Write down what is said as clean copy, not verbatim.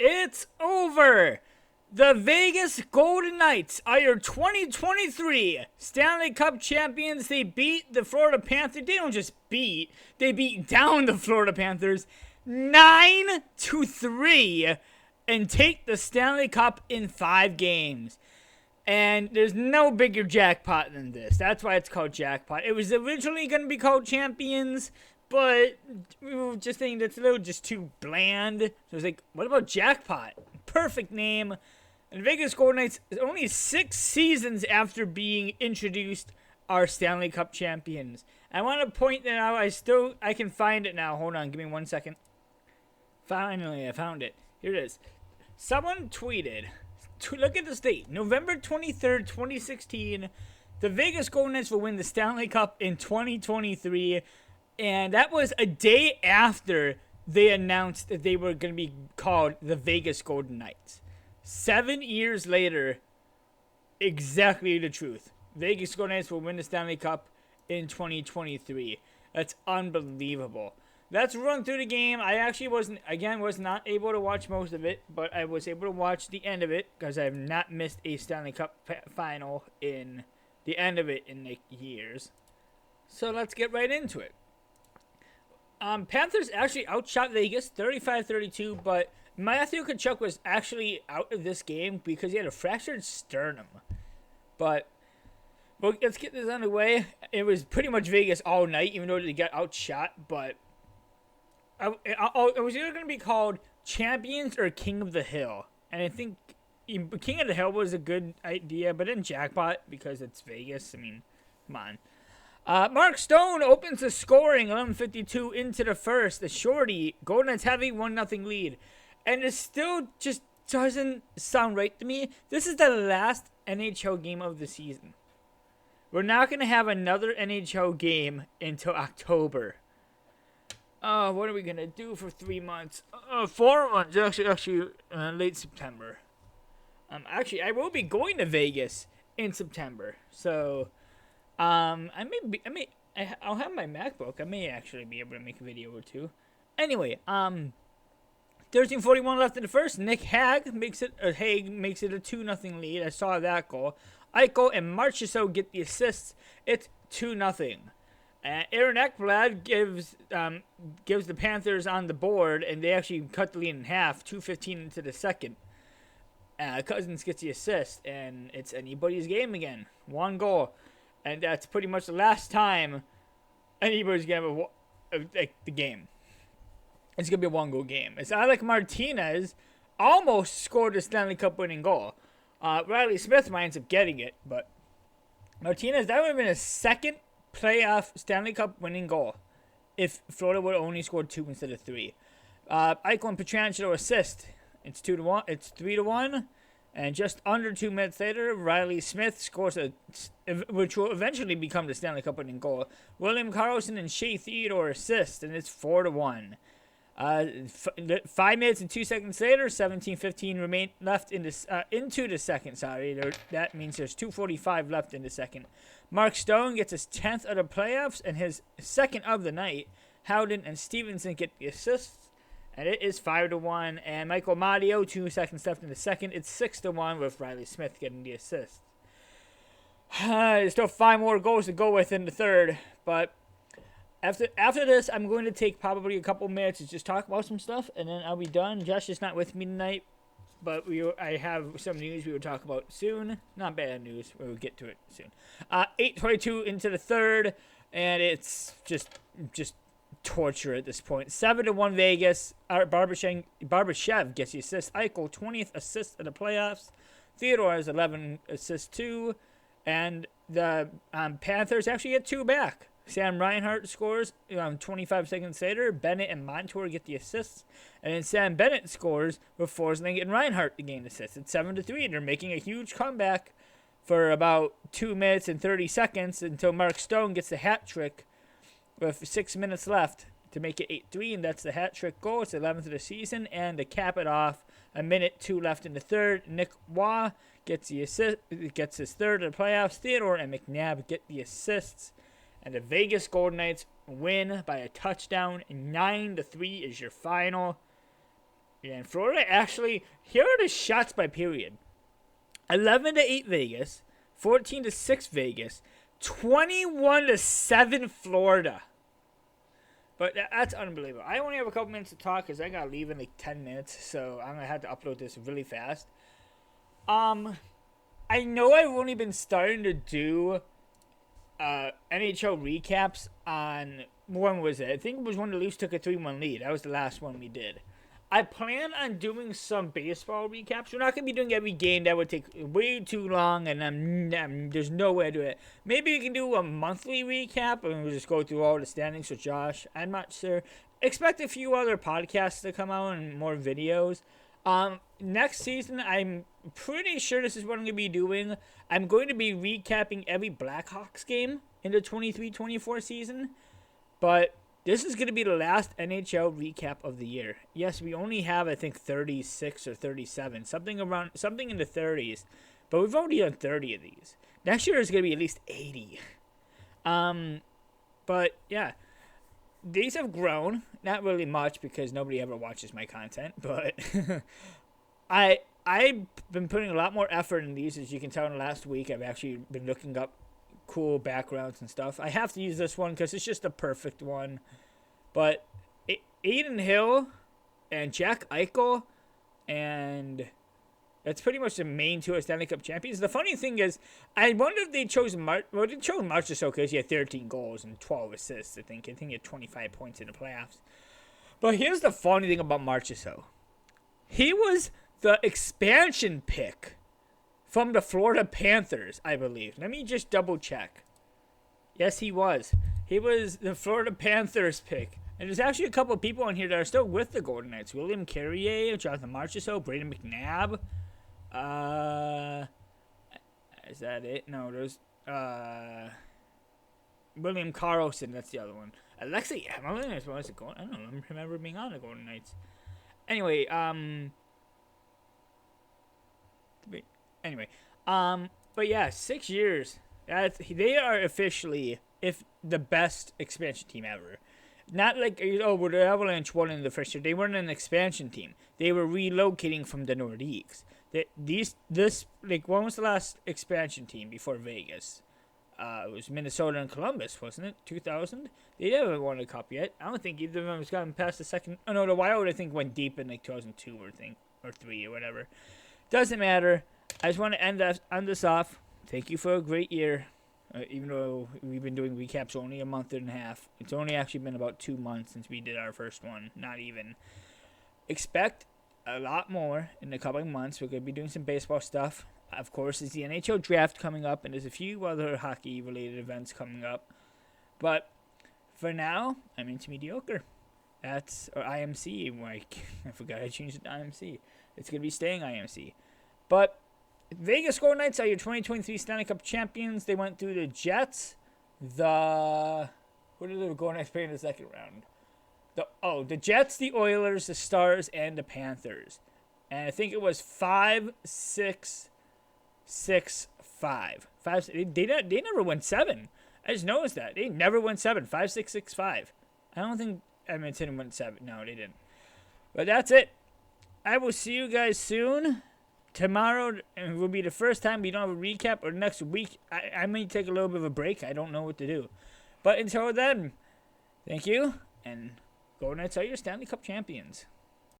It's over. The Vegas Golden Knights are your 2023 Stanley Cup champions. They beat the Florida Panthers. They don't just beat, they beat down the Florida Panthers 9-3 and take the Stanley Cup in 5 games. And there's no bigger jackpot than this. That's why it's called Jackpot. It was originally going to be called Champions, but we were just thinking that's a little just too bland. So I was like, what about Jackpot? Perfect name. And Vegas Golden Knights, only 6 seasons after being introduced, are Stanley Cup champions. I want to point that out. I can find it now. Hold on, give me 1 second. Finally, I found it. Here it is. Someone tweeted, look at this date, November 23rd, 2016. The Vegas Golden Knights will win the Stanley Cup in 2023. And that was a day after they announced that they were going to be called the Vegas Golden Knights. 7 years later, exactly the truth. Vegas Golden Knights will win the Stanley Cup in 2023. That's unbelievable. Let's run through the game. I actually was not able to watch most of it, but I was able to watch the end of it because I have not missed a Stanley Cup final in the end of it in like years. So let's get right into it. Panthers actually outshot Vegas 35-32, but Matthew Tkachuk was actually out of this game because he had a fractured sternum. But let's get this underway. It was pretty much Vegas all night, even though they got outshot. But it was either going to be called Champions or King of the Hill. And I think King of the Hill was a good idea, but then Jackpot, because it's Vegas. I mean, come on. Mark Stone opens the scoring, 11:52 into the first. The shorty, Golden Knights have a 1-0 lead. And it still just doesn't sound right to me. This is the last NHL game of the season. We're not going to have another NHL game until October. What are we going to do for 3 months? 4 months, actually late September. Actually, I will be going to Vegas in September. So, I'll have my MacBook. I may actually be able to make a video or two. Anyway, 13:41 left in the first. Nick Hague makes it a 2-0 lead. I saw that goal. Eichel and Marchessault get the assists. It's 2-0. Aaron Ekblad gives the Panthers on the board, and they actually cut the lead in half. 2:15 into the second. Cousins gets the assist, and it's anybody's game again. 1 goal, and that's pretty much the last time anybody's gonna have the game. It's going to be a 1-goal game. It's Alec Martinez almost scored a Stanley Cup winning goal. Riley Smith might end up getting it, but Martinez, that would have been a second playoff Stanley Cup winning goal if Florida would have only scored 2 instead of 3. Eichel and Pietrangelo assist. It's 2-1. It's 3-1. And just under 2 minutes later, Riley Smith scores which will eventually become the Stanley Cup winning goal. William Karlsson and Shea Theodore assist, and it's 4-1. 5 minutes and 2 seconds later, 17:15 remain left into the second. That means there's 2:45 left in the second. Mark Stone gets his 10th of the playoffs and his second of the night. Howden and Stevenson get the assists, and it is 5-1. And Michael Mario, 2 seconds left in the second. It's 6-1 with Riley Smith getting the assist. There's still 5 more goals to go with in the third, but After this, I'm going to take probably a couple minutes to just talk about some stuff, and then I'll be done. Josh is not with me tonight, but I have some news we will talk about soon. Not bad news. We'll get to it soon. 8:22 into the third, and it's just torture at this point. 7-1 Vegas. Barbashev gets the assist. Eichel, 20th assist in the playoffs. Theodore has 11 assists too, and the Panthers actually get 2 back. Sam Reinhart scores 25 seconds later. Bennett and Montour get the assists. And then Sam Bennett scores with Forsling and Reinhart to gain assists. It's 7-3. They're making a huge comeback for about 2 minutes and 30 seconds until Mark Stone gets the hat trick with 6 minutes left to make it 8-3. And that's the hat trick goal. It's 11th of the season. And to cap it off, 1:02 left in the third. Nick Waugh gets the assist, gets his third of the playoffs. Theodore and McNabb get the assists. And the Vegas Golden Knights win by a touchdown. 9-3 is your final. Yeah, and Florida actually, here are the shots by period. 11-8 Vegas, 14-6 Vegas, 21-7 Florida. But that's unbelievable. I only have a couple minutes to talk because I got to leave in like 10 minutes. So I'm going to have to upload this really fast. I know I've only been starting to do NHL recaps on, when was it? I think it was when the Leafs took a 3-1 lead. That was the last one we did. I plan on doing some baseball recaps. We're not going to be doing every game. That would take way too long, and there's no way to do it. Maybe we can do a monthly recap, and we'll just go through all the standings with Josh. I'm not sure. Expect a few other podcasts to come out and more videos. Next season, I'm pretty sure this is what I'm going to be doing. I'm going to be recapping every Blackhawks game in the 23-24 season, but this is going to be the last NHL recap of the year. Yes, we only have, I think, 36 or 37, something in the 30s, but we've already done 30 of these. Next year is going to be at least 80. But yeah, these have grown, not really much because nobody ever watches my content, but I've been putting a lot more effort in these, as you can tell in the last week. I've actually been looking up cool backgrounds and stuff. I have to use this one because it's just the perfect one. But Aiden Hill and Jack Eichel, and that's pretty much the main two Stanley Cup champions. The funny thing is, I wonder if they chose they chose Marchessault because he had 13 goals and 12 assists. I think he had 25 points in the playoffs. But here's the funny thing about Marchessault. He was the expansion pick from the Florida Panthers, I believe. Let me just double check. Yes, he was. He was the Florida Panthers pick. And there's actually a couple of people on here that are still with the Golden Knights. William Carrier, Jonathan Marchessault, Braden McNabb. Is that it? No, there's William Karlsson. That's the other one. Alexei Emelin as well as the Golden. I don't remember being on the Golden Knights. Anyway, but yeah, 6 years. They are officially the best expansion team ever. Not like, well, the Avalanche won in the first year. They weren't an expansion team. They were relocating from the Nordiques. When was the last expansion team before Vegas? It was Minnesota and Columbus, wasn't it? 2000? They haven't won a cup yet. I don't think either of them has gotten past the second. Oh no, the Wild I think went deep in like 2002 or 3 or whatever. Doesn't matter. I just want to end this off. Thank you for a great year. Even though we've been doing recaps only a month and a half. It's only actually been about 2 months since we did our first one. Not even. Expect a lot more in the coming months. We're going to be doing some baseball stuff. Of course, there's the NHL draft coming up, and there's a few other hockey-related events coming up. But for now, I'm into mediocre. Or IMC. I forgot I changed it to IMC. It's going to be staying IMC. But Vegas Golden Knights are your 2023 Stanley Cup champions. They went through the Jets. Who did the Golden Knights play in the second round? The Jets, the Oilers, the Stars, and the Panthers. And I think it was 5-6-6-5. They never went 7. I just noticed that. They never went 7. 5-6-6-5. I don't think Edmonton went 7. No, they didn't. But that's it. I will see you guys soon. Tomorrow will be the first time we don't have a recap, or next week I may take a little bit of a break. I don't know what to do. But until then, thank you, and Golden Knights are your Stanley Cup champions.